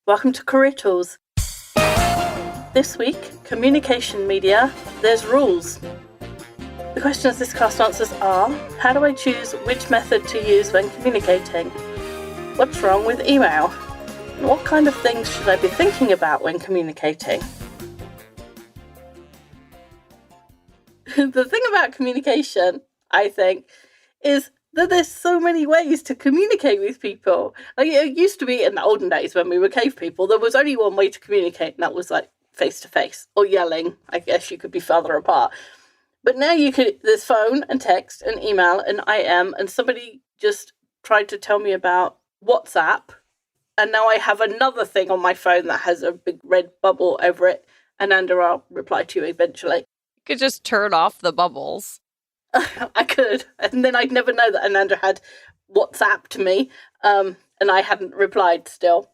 Welcome to Career Tools. This week, communication media, there's rules. The questions this cast answers are, how do I choose which method to use when communicating? What's wrong with email? And what kind of things should I be thinking about when communicating? The thing about communication, I think, is that there's so many ways to communicate with people. Like, it used to be in the olden days when we were cave people, there was only one way to communicate, and that was like face to face or yelling. I guess you could be further apart. But now there's phone and text and email and IM, and somebody just tried to tell me about WhatsApp, and now I have another thing on my phone that has a big red bubble over it, and I'll reply to you eventually. You could just turn off the bubbles. I could, and then I'd never know that Ananda had WhatsApped me, and I hadn't replied still.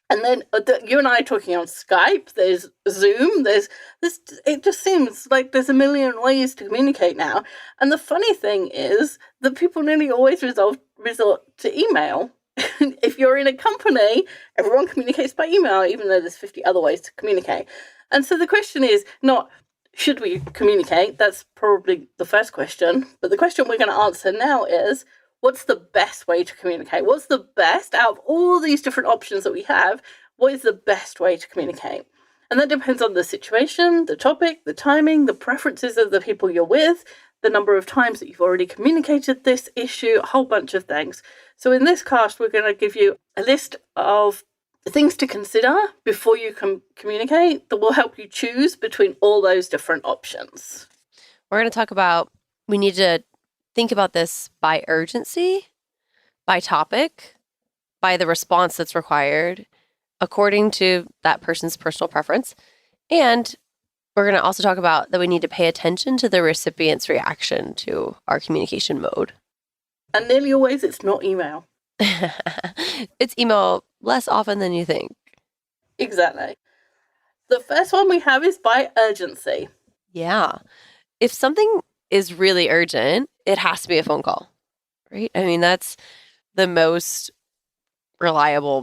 And then you and I are talking on Skype, there's Zoom, there's this. It just seems like there's a million ways to communicate now. And the funny thing is that people nearly always resort to email. If you're in a company, everyone communicates by email, even though there's 50 other ways to communicate. And so the question is not, should we communicate? That's probably the first question. But the question we're going to answer now is, what's the best way to communicate? What's the best out of all these different options that we have? What is the best way to communicate? And that depends on the situation, the topic, the timing, the preferences of the people you're with, the number of times that you've already communicated this issue, a whole bunch of things. So in this cast, we're going to give you a list of things to consider before you can communicate that will help you choose between all those different options. We're going to talk about, we need to think about this by urgency, by topic, by the response that's required, according to that person's personal preference. And we're going to also talk about that we need to pay attention to the recipient's reaction to our communication mode. And nearly always it's not email. It's email less often than you think. Exactly. The first one we have is by urgency. Yeah. If something is really urgent, it has to be a phone call, right? I mean, that's the most reliable,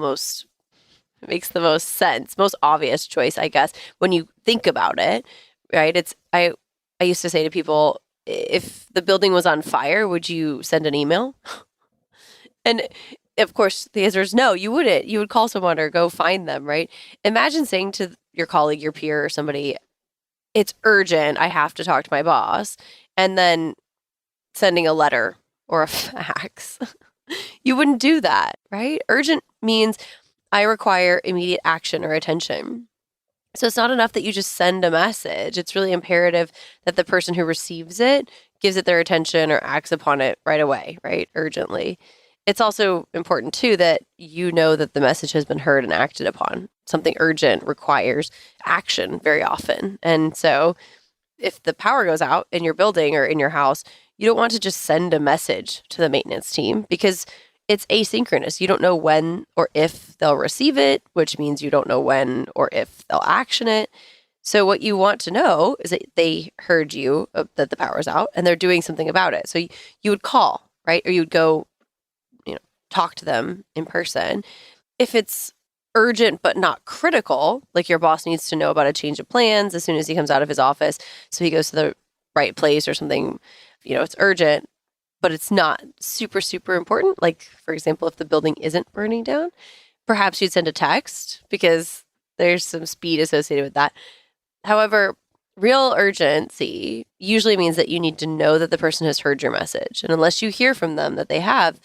makes the most sense, most obvious choice, I guess, when you think about it, right? I used to say to people, if the building was on fire, would you send an email? And of course, the answer is no, you wouldn't. You would call someone or go find them, right? Imagine saying to your colleague, your peer, or somebody, it's urgent, I have to talk to my boss, and then sending a letter or a fax. You wouldn't do that, right? Urgent means I require immediate action or attention. So it's not enough that you just send a message. It's really imperative that the person who receives it gives it their attention or acts upon it right away, right? Urgently. It's also important, too, that you know that the message has been heard and acted upon. Something urgent requires action very often. And so if the power goes out in your building or in your house, you don't want to just send a message to the maintenance team because it's asynchronous. You don't know when or if they'll receive it, which means you don't know when or if they'll action it. So what you want to know is that they heard you, that the power's out, and they're doing something about it. So you would call, right? Or you would go talk to them in person. If it's urgent but not critical, like your boss needs to know about a change of plans as soon as he comes out of his office, so he goes to the right place or something, it's urgent, but it's not super, super important. Like, for example, if the building isn't burning down, perhaps you'd send a text because there's some speed associated with that. However, real urgency usually means that you need to know that the person has heard your message. And unless you hear from them that they have,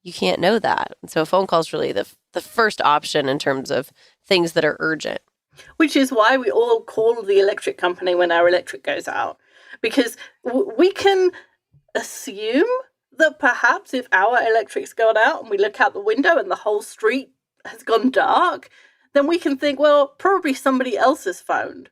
you can't know that. And so a phone call is really the first option in terms of things that are urgent. Which is why we all call the electric company when our electric goes out. Because we can assume that perhaps if our electric's gone out and we look out the window and the whole street has gone dark, then we can think, well, probably somebody else has phoned.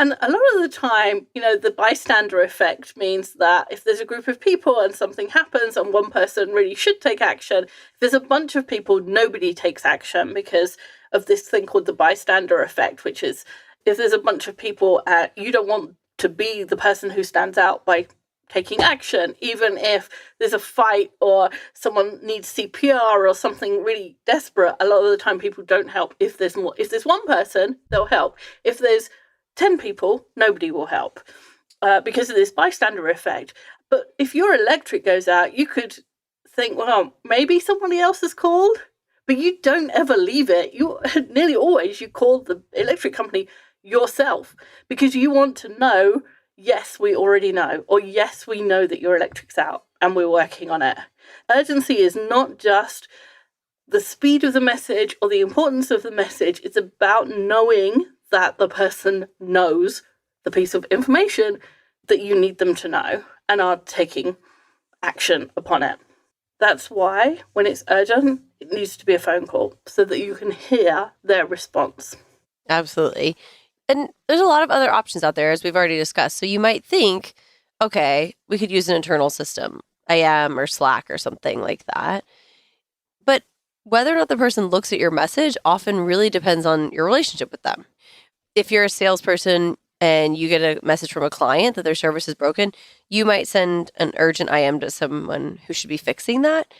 And a lot of the time, the bystander effect means that if there's a group of people and something happens and one person really should take action, if there's a bunch of people, nobody takes action because of this thing called the bystander effect, which is if there's a bunch of people, you don't want to be the person who stands out by taking action, even if there's a fight or someone needs CPR or something really desperate. A lot of the time people don't help. If there's one person, they'll help. If there's 10 people, nobody will help because of this bystander effect. But if your electric goes out, you could think, well, maybe somebody else has called, but you don't ever leave it. You nearly always you call the electric company yourself because you want to know, yes, we already know, or yes, we know that your electric's out and we're working on it. Urgency is not just the speed of the message or the importance of the message. It's about knowing that the person knows the piece of information that you need them to know and are taking action upon it. That's why when it's urgent, it needs to be a phone call so that you can hear their response. Absolutely. And there's a lot of other options out there, as we've already discussed. So you might think, okay, we could use an internal system, IM or Slack or something like that. But whether or not the person looks at your message often really depends on your relationship with them. If you're a salesperson and you get a message from a client that their service is broken, you might send an urgent IM to someone who should be fixing that.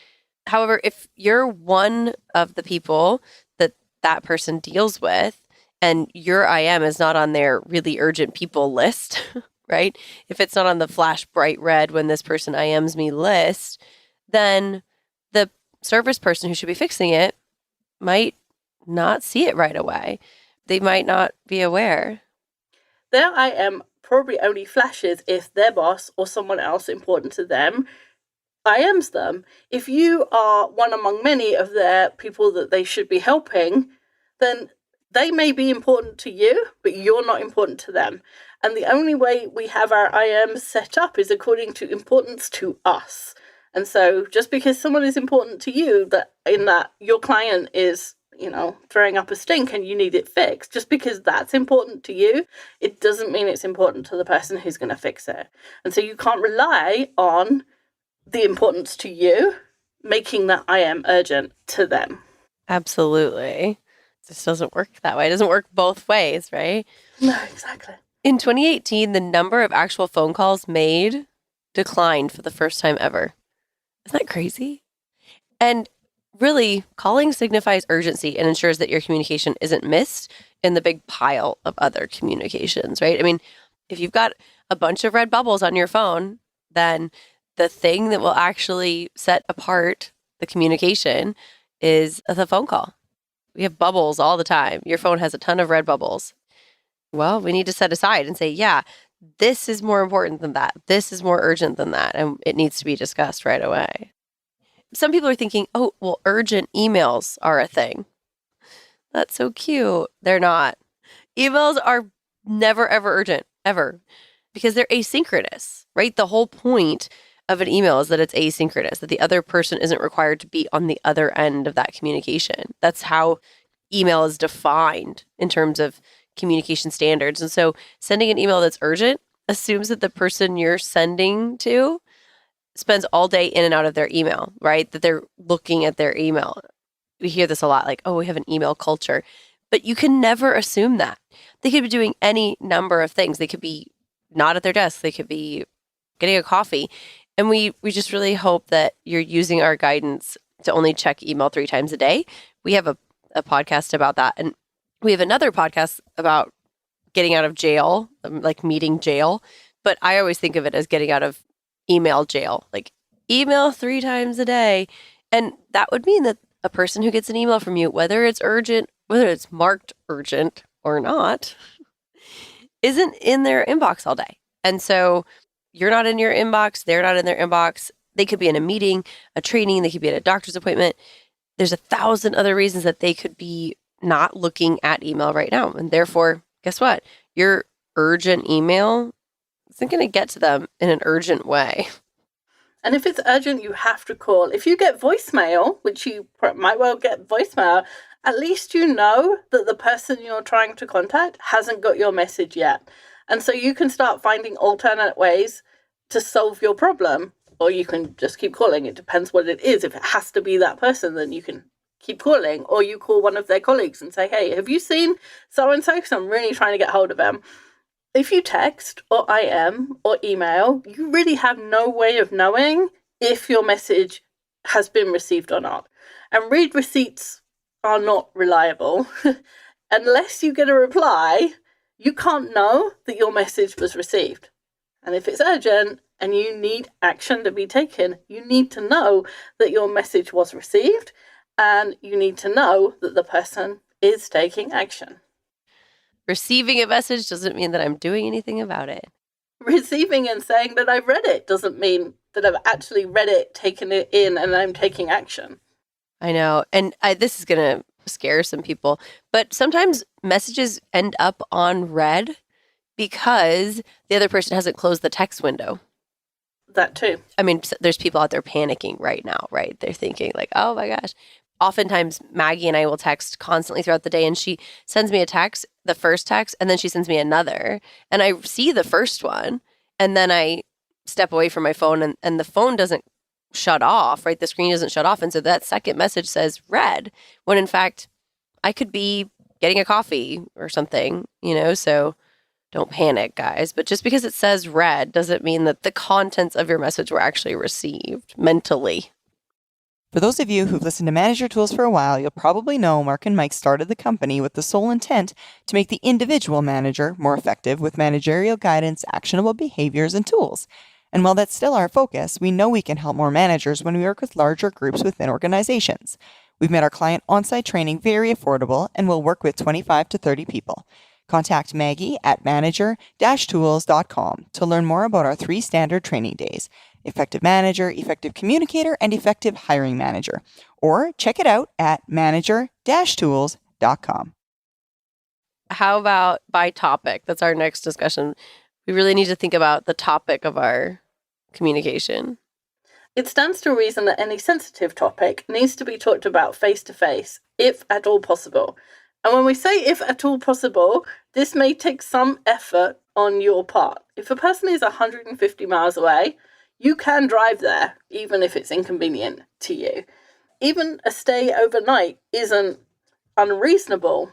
However, if you're one of the people that person deals with, and your IM is not on their really urgent people list, right? If it's not on the flash bright red when this person IMs me list, then the service person who should be fixing it might not see it right away. They might not be aware. Their IM probably only flashes if their boss or someone else important to them IMs them. If you are one among many of their people that they should be helping, then they may be important to you, but you're not important to them. And the only way we have our IMs set up is according to importance to us. And so just because someone is important to you, that your client is, throwing up a stink and you need it fixed, just because that's important to you, it doesn't mean it's important to the person who's going to fix it. And so you can't rely on the importance to you making that IM urgent to them. Absolutely. This doesn't work that way. It doesn't work both ways, right? No, exactly. In 2018, the number of actual phone calls made declined for the first time ever. Isn't that crazy? And really, calling signifies urgency and ensures that your communication isn't missed in the big pile of other communications, right? I mean, if you've got a bunch of red bubbles on your phone, then the thing that will actually set apart the communication is the phone call. We have bubbles all the time. Your phone has a ton of red bubbles. Well, we need to set aside and say, yeah, this is more important than that. This is more urgent than that. And it needs to be discussed right away. Some people are thinking, oh, well, urgent emails are a thing. That's so cute. They're not. Emails are never, ever urgent, ever, because they're asynchronous, right? The whole point of an email is that it's asynchronous, that the other person isn't required to be on the other end of that communication. That's how email is defined in terms of communication standards. And so sending an email that's urgent assumes that the person you're sending to spends all day in and out of their email, right? That they're looking at their email. We hear this a lot, like, oh, we have an email culture. But you can never assume that. They could be doing any number of things. They could be not at their desk. They could be getting a coffee. And we just really hope that you're using our guidance to only check email 3 times a day. We have a podcast about that. And we have another podcast about getting out of jail, like meeting jail. But I always think of it as getting out of email jail, like email 3 times a day. And that would mean that a person who gets an email from you, whether it's urgent, whether it's marked urgent or not, isn't in their inbox all day. And so you're not in your inbox. They're not in their inbox. They could be in a meeting, a training. They could be at a doctor's appointment. There's 1,000 other reasons that they could be not looking at email right now. And therefore, guess what? Your urgent email isn't going to get to them in an urgent way. And if it's urgent, you have to call. If you get voicemail, which you might well get voicemail, at least you know that the person you're trying to contact hasn't got your message yet. And so you can start finding alternate ways to solve your problem, or you can just keep calling. It depends what it is. If it has to be that person, then you can keep calling, or you call one of their colleagues and say, hey, have you seen so-and-so? Because I'm really trying to get hold of them. If you text or IM or email, you really have no way of knowing if your message has been received or not. And read receipts are not reliable. Unless you get a reply, you can't know that your message was received. And if it's urgent and you need action to be taken, you need to know that your message was received, and you need to know that the person is taking action. Receiving a message doesn't mean that I'm doing anything about it. Receiving and saying that I've read it doesn't mean that I've actually read it, taken it in, and I'm taking action. I know. And this is going to scare some people, but sometimes messages end up on read because the other person hasn't closed the text window. That too. I mean, there's people out there panicking right now, right? They're thinking like, oh my gosh. Oftentimes, Maggie and I will text constantly throughout the day, and she sends me a text, the first text, and then she sends me another. And I see the first one, and then I step away from my phone, and the phone doesn't shut off, right? The screen doesn't shut off. And so that second message says read, when in fact, I could be getting a coffee or something, so don't panic, guys. But just because it says read doesn't mean that the contents of your message were actually received mentally. For those of you who've listened to Manager Tools for a while, you'll probably know Mark and Mike started the company with the sole intent to make the individual manager more effective with managerial guidance, actionable behaviors, and tools. And while that's still our focus, we know we can help more managers when we work with larger groups within organizations. We've made our client on-site training very affordable and will work with 25 to 30 people. Contact Maggie at manager-tools.com to learn more about our 3 standard training days: Effective Manager, Effective Communicator, and Effective Hiring Manager. Or check it out at manager-tools.com. How about by topic? That's our next discussion. We really need to think about the topic of our communication. It stands to reason that any sensitive topic needs to be talked about face-to-face, if at all possible. And when we say if at all possible, this may take some effort on your part. If a person is 150 miles away, you can drive there, even if it's inconvenient to you. Even a stay overnight isn't unreasonable.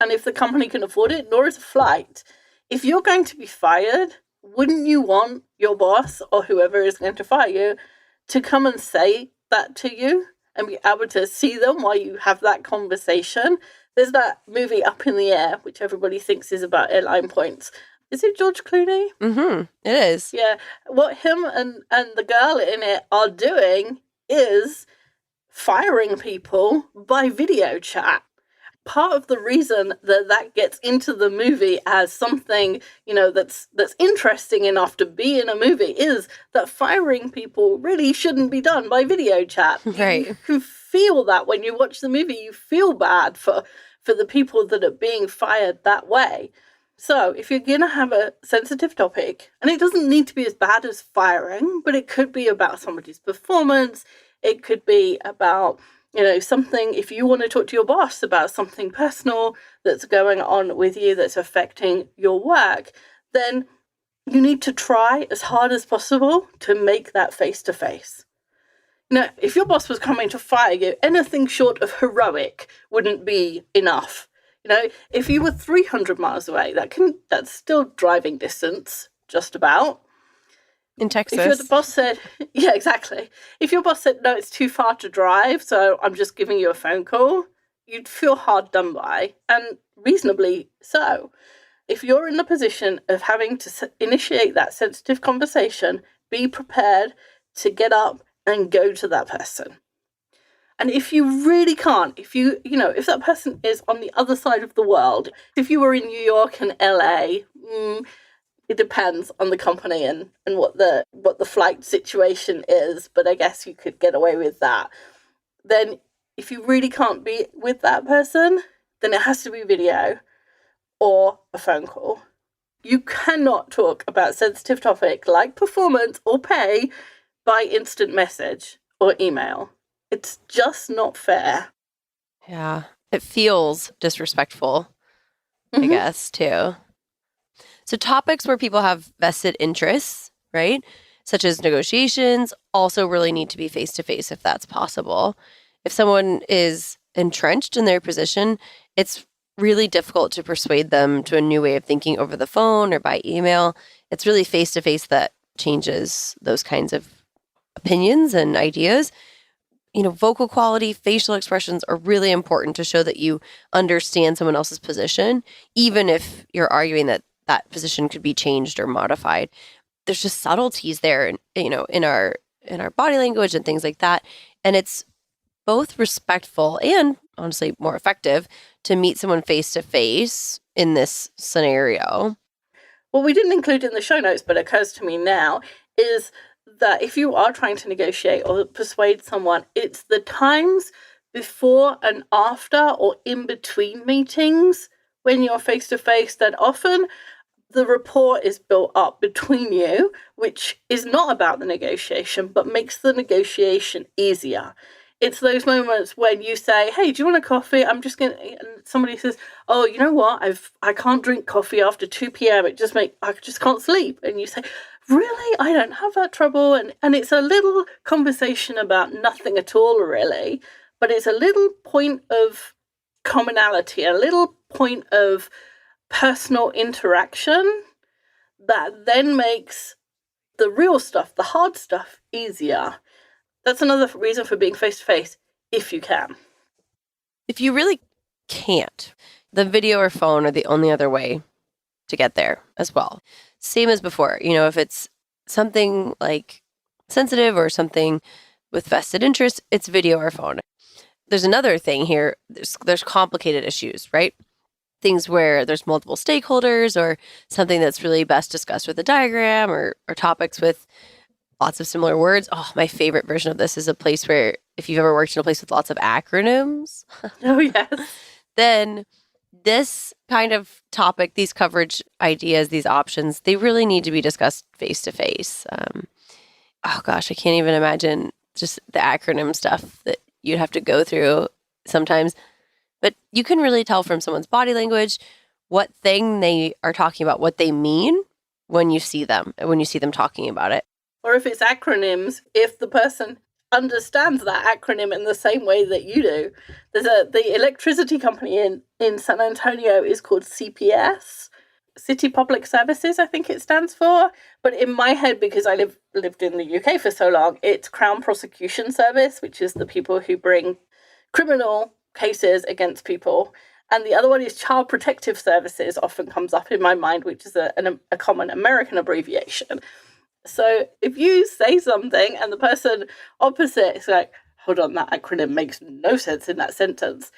And if the company can afford it, nor is a flight. If you're going to be fired, wouldn't you want your boss or whoever is going to fire you to come and say that to you and be able to see them while you have that conversation? There's that movie Up in the Air, which everybody thinks is about airline points. Is it George Clooney? Mm-hmm. It is. Yeah. What him and the girl in it are doing is firing people by video chat. Part of the reason that gets into the movie as something, that's interesting enough to be in a movie is that firing people really shouldn't be done by video chat. Right. You feel that when you watch the movie, you feel bad for the people that are being fired that way. So if you're going to have a sensitive topic, and it doesn't need to be as bad as firing, but it could be about somebody's performance, it could be about something, if you want to talk to your boss about something personal that's going on with you that's affecting your work, then you need to try as hard as possible to make that face-to-face. If your boss was coming to fire you, anything short of heroic wouldn't be enough. If you were 300 miles away, that's still driving distance, just about. In Texas. If your boss said, yeah, exactly. If your boss said, no, it's too far to drive, so I'm just giving you a phone call, you'd feel hard done by, and reasonably so. If you're in the position of having to initiate that sensitive conversation, be prepared to get up and go to that person. And if you really can't, if that person is on the other side of the world, if you were in New York and LA, it depends on the company and what the flight situation is, but I guess you could get away with that. Then if you really can't be with that person, then it has to be video or a phone call. You cannot talk about sensitive topic like performance or pay by instant message or email. It's just not fair. Yeah, it feels disrespectful, I guess, too. So topics where people have vested interests, right, such as negotiations, also really need to be face-to-face if that's possible. If someone is entrenched in their position, it's really difficult to persuade them to a new way of thinking over the phone or by email. It's really face-to-face that changes those kinds of opinions and ideas. Vocal quality, facial expressions are really important to show that you understand someone else's position, even if you're arguing that that position could be changed or modified. There's just subtleties there, in our body language and things like that. And it's both respectful and honestly more effective to meet someone face to face in this scenario. What we didn't include in the show notes, but occurs to me now, is that if you are trying to negotiate or persuade someone, it's the times before and after or in between meetings when you're face to face that often the rapport is built up between you, which is not about the negotiation, but makes the negotiation easier. It's those moments when you say, hey, do you want a coffee? I'm just going to, and somebody says, oh, you know what? I can't drink coffee after 2 p.m. I just can't sleep. And you say, really? I don't have that trouble. And it's a little conversation about nothing at all, really. But it's a little point of commonality, a little point of personal interaction that then makes the real stuff, the hard stuff, easier. That's another reason for being face-to-face, if you can. If you really can't, the video or phone are the only other way to get there as well. Same as before, if it's something like sensitive or something with vested interest, it's video or phone. There's another thing here. There's complicated issues, right? Things where there's multiple stakeholders or something that's really best discussed with a diagram or topics with lots of similar words. Oh, my favorite version of this is a place where if you've ever worked in a place with lots of acronyms. Oh, yes. Then this kind of topic, these coverage ideas, these options, they really need to be discussed face to face. Oh gosh, I can't even imagine just the acronym stuff that you'd have to go through sometimes. But you can really tell from someone's body language what thing they are talking about, what they mean when you see them talking about it. Or if it's acronyms, if the person understands that acronym in the same way that you do. The electricity company in San Antonio is called CPS, City Public Services, I think it stands for. But in my head, because I lived in the UK for so long, it's Crown Prosecution Service, which is the people who bring criminal cases against people. And the other one is Child Protective Services, often comes up in my mind, which is a common American abbreviation. So if you say something and the person opposite is like, hold on, that acronym makes no sense in that sentence,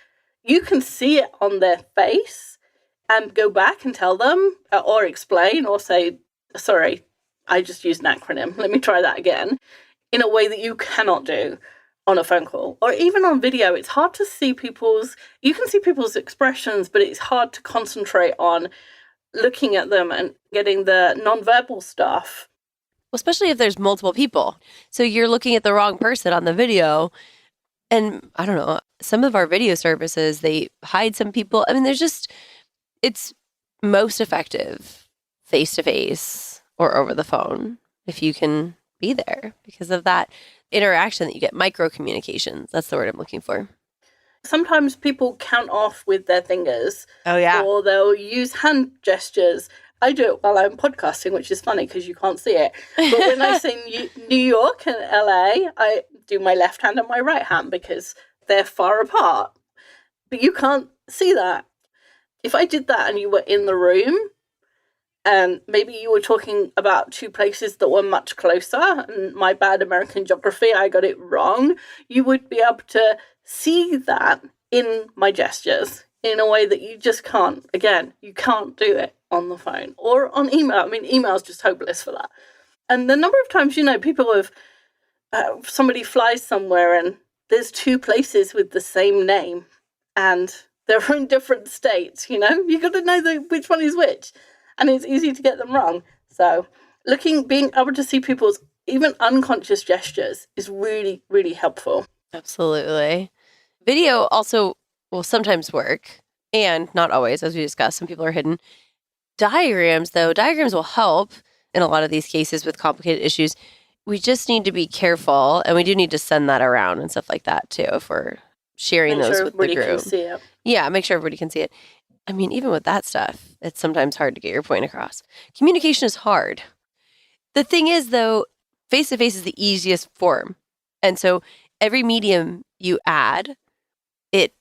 you can see it on their face and go back and tell them or explain or say, sorry, I just used an acronym. Let me try that again, in a way that you cannot do on a phone call or even on video. It's hard to see you can see people's expressions, but it's hard to concentrate on looking at them and getting the nonverbal stuff. Well, especially if there's multiple people. So you're looking at the wrong person on the video. And I don't know, some of our video services, they hide some people. I mean, it's most effective face-to-face or over the phone if you can be there because of that interaction that you get. Micro communications. That's the word I'm looking for. Sometimes people count off with their fingers. Oh, yeah. Or they'll use hand gestures. I do it while I'm podcasting, which is funny because you can't see it. But when I say New York and LA, I do my left hand and my right hand because they're far apart. But you can't see that. If I did that and you were in the room and maybe you were talking about two places that were much closer, and my bad American geography, I got it wrong, you would be able to see that in my gestures in a way that you just can't. Again, you can't do it on the phone or on email. I mean, email is just hopeless for that. And the number of times, people have, somebody flies somewhere and there's two places with the same name and they're in different states, you got to know which one is which. And it's easy to get them wrong. So being able to see people's even unconscious gestures is really, really helpful. Absolutely. Video also will sometimes work, and not always, as we discussed. Some people are hidden. Diagrams will help in a lot of these cases with complicated issues. We just need to be careful, and we do need to send that around and stuff like that too if we're sharing those with the group. Make sure everybody can see it. Yeah, make sure everybody can see it. I mean, even with that stuff, it's sometimes hard to get your point across. Communication is hard. The thing is, though, face-to-face is the easiest form. And so every medium you add, it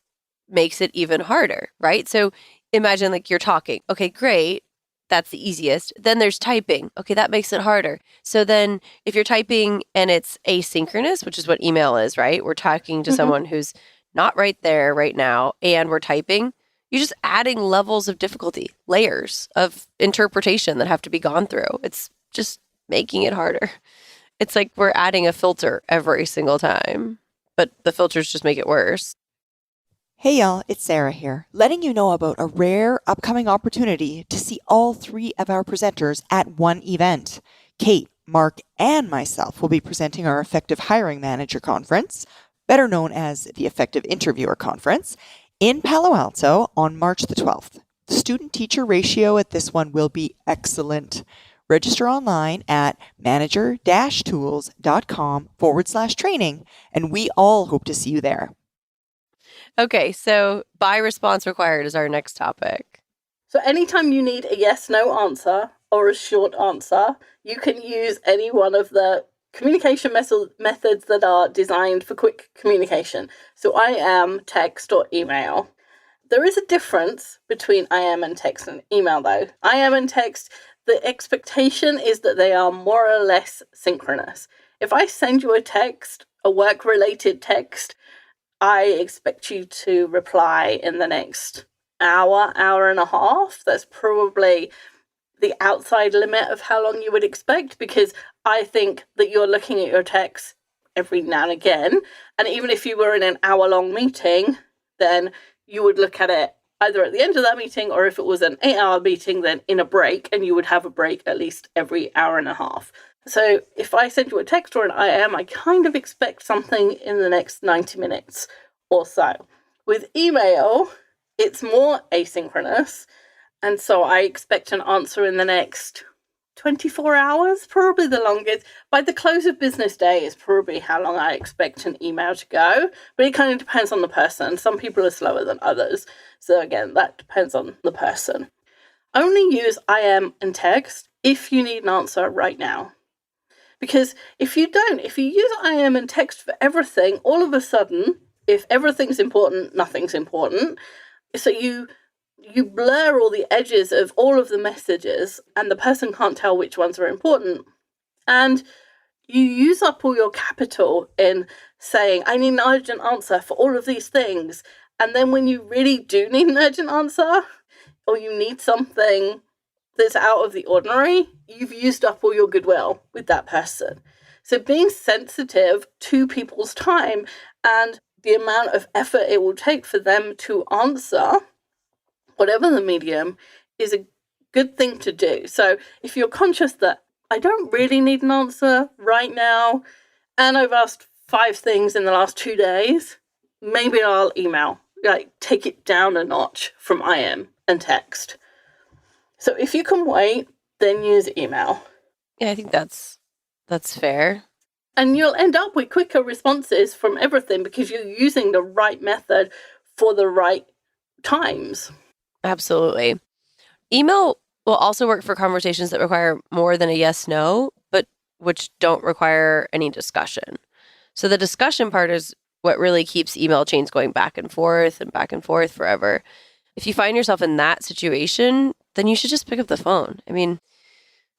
makes it even harder, right? So imagine like you're talking. Okay, great. That's the easiest. Then there's typing. Okay, that makes it harder. So then if you're typing and it's asynchronous, which is what email is, right? We're talking to someone who's not right there right now and we're typing. You're just adding levels of difficulty, layers of interpretation that have to be gone through. It's just making it harder. It's like we're adding a filter every single time, but the filters just make it worse. Hey y'all, it's Sarah here, letting you know about a rare upcoming opportunity to see all 3 of our presenters at one event. Kate, Mark, and myself will be presenting our Effective Hiring Manager Conference, better known as the Effective Interviewer Conference, in Palo Alto on March the 12th. The student-teacher ratio at this one will be excellent. Register online at manager-tools.com/training, and we all hope to see you there. Okay, so by response required is our next topic. So anytime you need a yes/no answer or a short answer, you can use any one of the communication methods that are designed for quick communication. So IM, text, or email. There is a difference between IM and text and email, though. IM and text, the expectation is that they are more or less synchronous. If I send you a text, a work-related text, I expect you to reply in the next hour, hour and a half. That's probably the outside limit of how long you would expect, because I think that you're looking at your text every now and again. And even if you were in an hour-long meeting, then you would look at it either at the end of that meeting, or if it was an 8-hour meeting, then in a break, and you would have a break at least every hour and a half. So if I send you a text or an IM, I kind of expect something in the next 90 minutes or so. With email, it's more asynchronous, and so I expect an answer in the next 24 hours, probably the longest. By the close of business day is probably how long I expect an email to go, but it kind of depends on the person. Some people are slower than others. So again, that depends on the person. Only use IM and text if you need an answer right now. Because if you use IM and text for everything, all of a sudden, if everything's important, nothing's important. So you blur all the edges of all of the messages, and the person can't tell which ones are important. And you use up all your capital in saying, I need an urgent answer for all of these things. And then when you really do need an urgent answer, or you need something that's out of the ordinary, you've used up all your goodwill with that person. So being sensitive to people's time and the amount of effort it will take for them to answer, whatever the medium, is a good thing to do. So if you're conscious that I don't really need an answer right now, and I've asked 5 things in the last 2 days, maybe I'll email, take it down a notch from IM and text. So if you can wait, then use email. Yeah, I think that's fair. And you'll end up with quicker responses from everything because you're using the right method for the right times. Absolutely. Email will also work for conversations that require more than a yes/no, but which don't require any discussion. So the discussion part is what really keeps email chains going back and forth forever. If you find yourself in that situation, then you should just pick up the phone. I mean,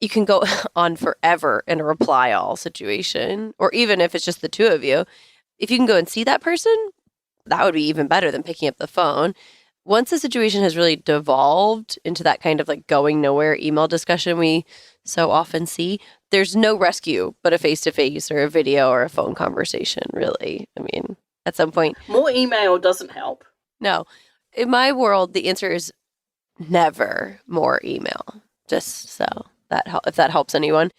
you can go on forever in a reply all situation, or even if it's just the 2 of you, if you can go and see that person, that would be even better than picking up the phone. Once the situation has really devolved into that kind of like going nowhere email discussion we so often see, there's no rescue but a face-to-face or a video or a phone conversation, really. I mean, at some point. More email doesn't help. No. In my world, the answer is never more email. Just so if that helps anyone.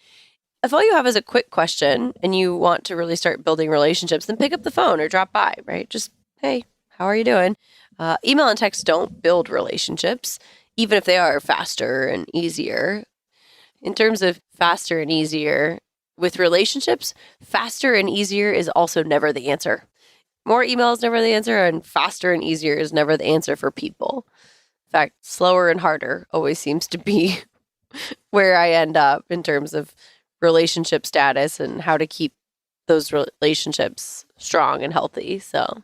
If all you have is a quick question and you want to really start building relationships, then pick up the phone or drop by, right? Just, hey, how are you doing? Email and text don't build relationships, even if they are faster and easier. In terms of faster and easier with relationships, faster and easier is also never the answer. More email is never the answer, and faster and easier is never the answer for people. fact, slower and harder always seems to be where I end up in terms of relationship status and how to keep those relationships strong and healthy. So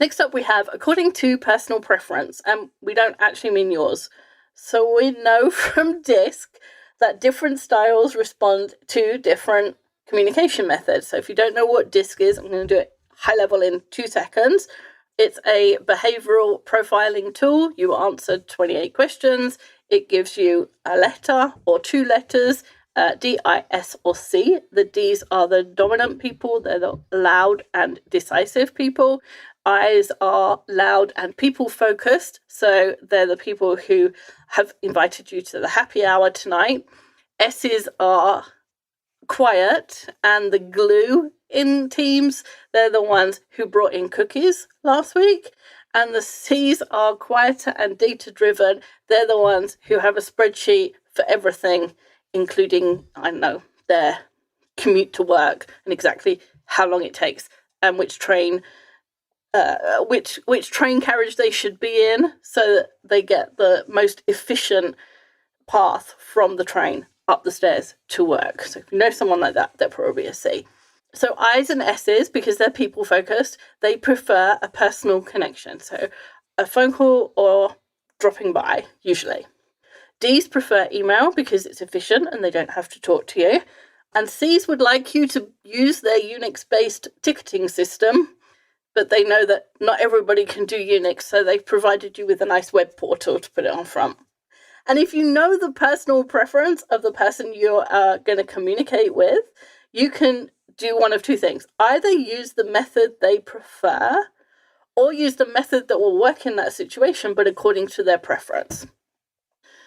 next up we have according to personal preference, and we don't actually mean yours. So we know from DISC that different styles respond to different communication methods. So if you don't know what DISC is, I'm going to do it high level in 2 seconds. It's a behavioral profiling tool. You answered 28 questions. It gives you a letter or 2 letters, D, I, S, or C. The D's are the dominant people. They're the loud and decisive people. I's are loud and people-focused. So they're the people who have invited you to the happy hour tonight. S's are quiet and the glue in teams. They're the ones who brought in cookies last week. And the C's are quieter and data-driven. They're the ones who have a spreadsheet for everything, including, I don't know, their commute to work and exactly how long it takes and which train carriage they should be in, so that they get the most efficient path from the train up the stairs to work. So if you know someone like that, they're probably a C. So I's and S's, because they're people focused, they prefer a personal connection. So a phone call or dropping by, usually. D's prefer email because it's efficient and they don't have to talk to you. And C's would like you to use their Unix-based ticketing system, but they know that not everybody can do Unix, so they've provided you with a nice web portal to put it on front. And if you know the personal preference of the person you're going to communicate with, you can do one of 2 things. Either use the method they prefer, or use the method that will work in that situation, but according to their preference.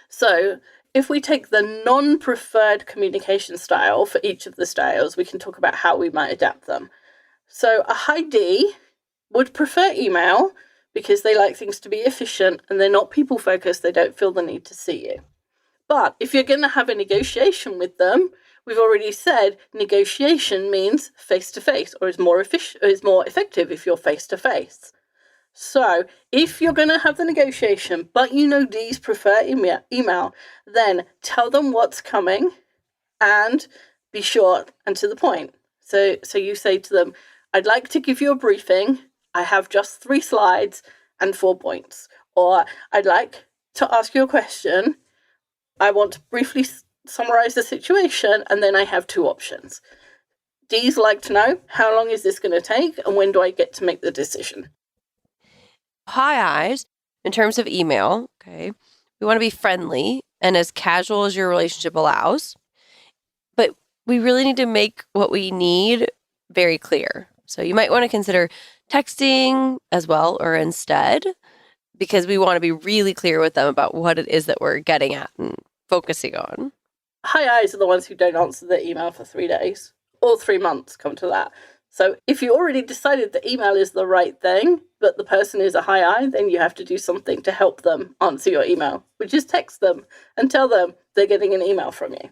So if we take the non-preferred communication style for each of the styles, we can talk about how we might adapt them. So a high D would prefer email because they like things to be efficient and they're not people focused. They don't feel the need to see you. But if you're going to have a negotiation with them, we've already said negotiation means face-to-face, or is more effective if you're face-to-face. So if you're going to have the negotiation, but you know D's prefer email, then tell them what's coming and be short and to the point. So you say to them, I'd like to give you a briefing. I have just 3 slides and 4 points. Or I'd like to ask you a question. I want to briefly summarize the situation, and then I have 2 options. D's like to know, how long is this going to take, and when do I get to make the decision? high I's, in terms of email, okay, we want to be friendly and as casual as your relationship allows. But we really need to make what we need very clear. So you might want to consider texting as well or instead, because we want to be really clear with them about what it is that we're getting at and focusing on. High I's are the ones who don't answer their email for 3 days or 3 months, come to that. So if you already decided that email is the right thing, but the person is a high I, then you have to do something to help them answer your email, which is text them and tell them they're getting an email from you.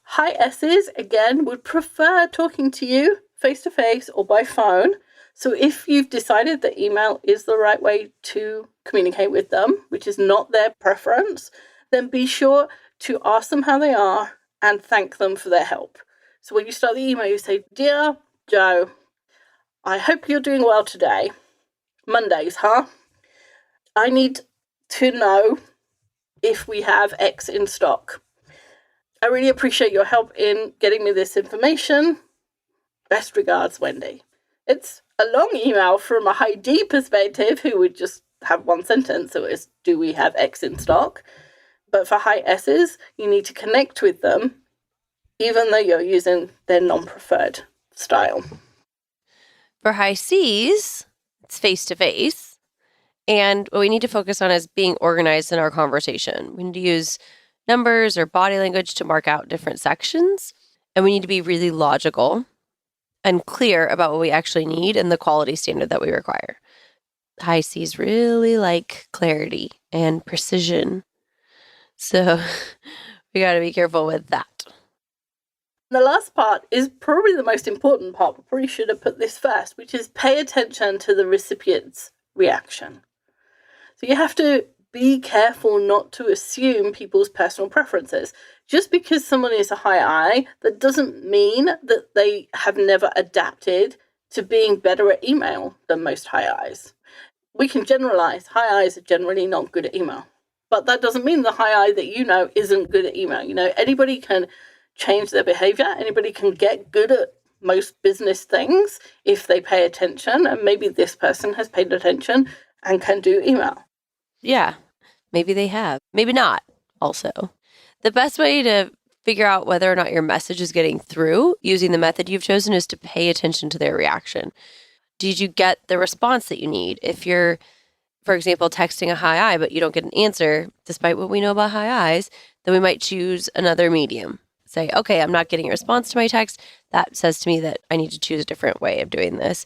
High S's, again, would prefer talking to you face-to-face or by phone. So if you've decided that email is the right way to communicate with them, which is not their preference, then be sure to ask them how they are and thank them for their help. So when you start the email, you say, Dear Joe, I hope you're doing well today. Mondays, huh? I need to know if we have X in stock. I really appreciate your help in getting me this information. Best regards, Wendy. It's a long email from a high D perspective who would just have one sentence. So it's, do we have X in stock? But for high S's, you need to connect with them, even though you're using their non-preferred style. For high C's, it's face-to-face. And what we need to focus on is being organized in our conversation. We need to use numbers or body language to mark out different sections. And we need to be really logical and clear about what we actually need and the quality standard that we require. High C's really like clarity and precision. So we got to be careful with that. The last part is probably the most important part. We probably should have put this first, which is pay attention to the recipient's reaction. So you have to be careful not to assume people's personal preferences. Just because someone is a high I, that doesn't mean that they have never adapted to being better at email than most high Is. We can generalize. High Is are generally not good at email. But that doesn't mean the high I that you know isn't good at email. Anybody can change their behavior. Anybody can get good at most business things if they pay attention. And maybe this person has paid attention and can do email. Yeah, maybe they have. Maybe not, also. The best way to figure out whether or not your message is getting through using the method you've chosen is to pay attention to their reaction. Did you get the response that you need? If you're, for example, texting a high I, but you don't get an answer, despite what we know about high Is, then we might choose another medium. Say, okay, I'm not getting a response to my text. That says to me that I need to choose a different way of doing this.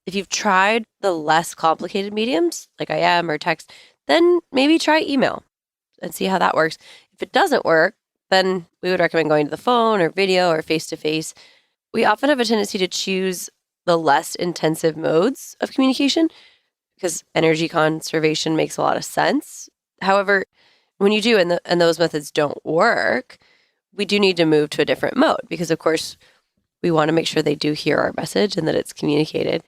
If you've tried the less complicated mediums, like IM or text, then maybe try email and see how that works. If it doesn't work, then we would recommend going to the phone or video or face-to-face. We often have a tendency to choose the less intensive modes of communication because energy conservation makes a lot of sense. However, when you do and those methods don't work, we do need to move to a different mode because, of course, we want to make sure they do hear our message and that it's communicated.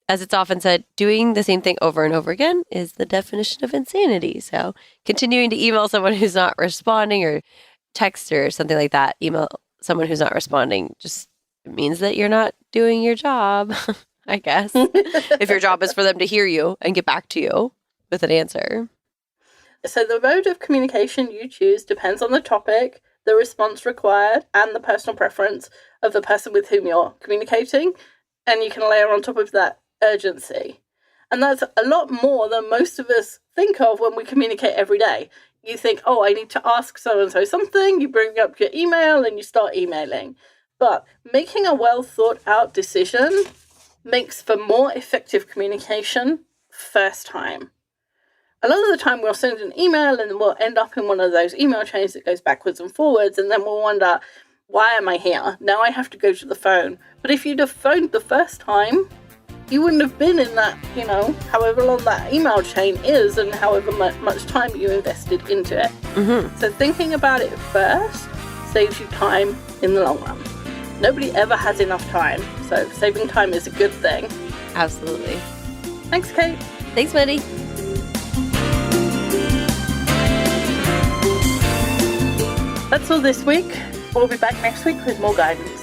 As it's often said, doing the same thing over and over again is the definition of insanity. So continuing to email someone who's not responding or text or something like that, email someone who's not responding just means that you're not doing your job, I guess. If your job is for them to hear you and get back to you with an answer. So the mode of communication you choose depends on the topic, the response required, and the personal preference of the person with whom you're communicating. And you can layer on top of that urgency. And that's a lot more than most of us think of when we communicate every day. You think, oh, I need to ask so-and-so something. You bring up your email and you start emailing. But making a well thought out decision makes for more effective communication first time. A lot of the time we'll send an email and then we'll end up in one of those email chains that goes backwards and forwards, and then we'll wonder, why am I here? Now I have to go to the phone. But if you'd have phoned the first time, you wouldn't have been in that, however long that email chain is and however much time you invested into it. Mm-hmm. So thinking about it first saves you time in the long run. Nobody ever has enough time, so saving time is a good thing. Absolutely. Thanks, Kate. Thanks, Wendy. That's all this week. We'll be back next week with more guidance.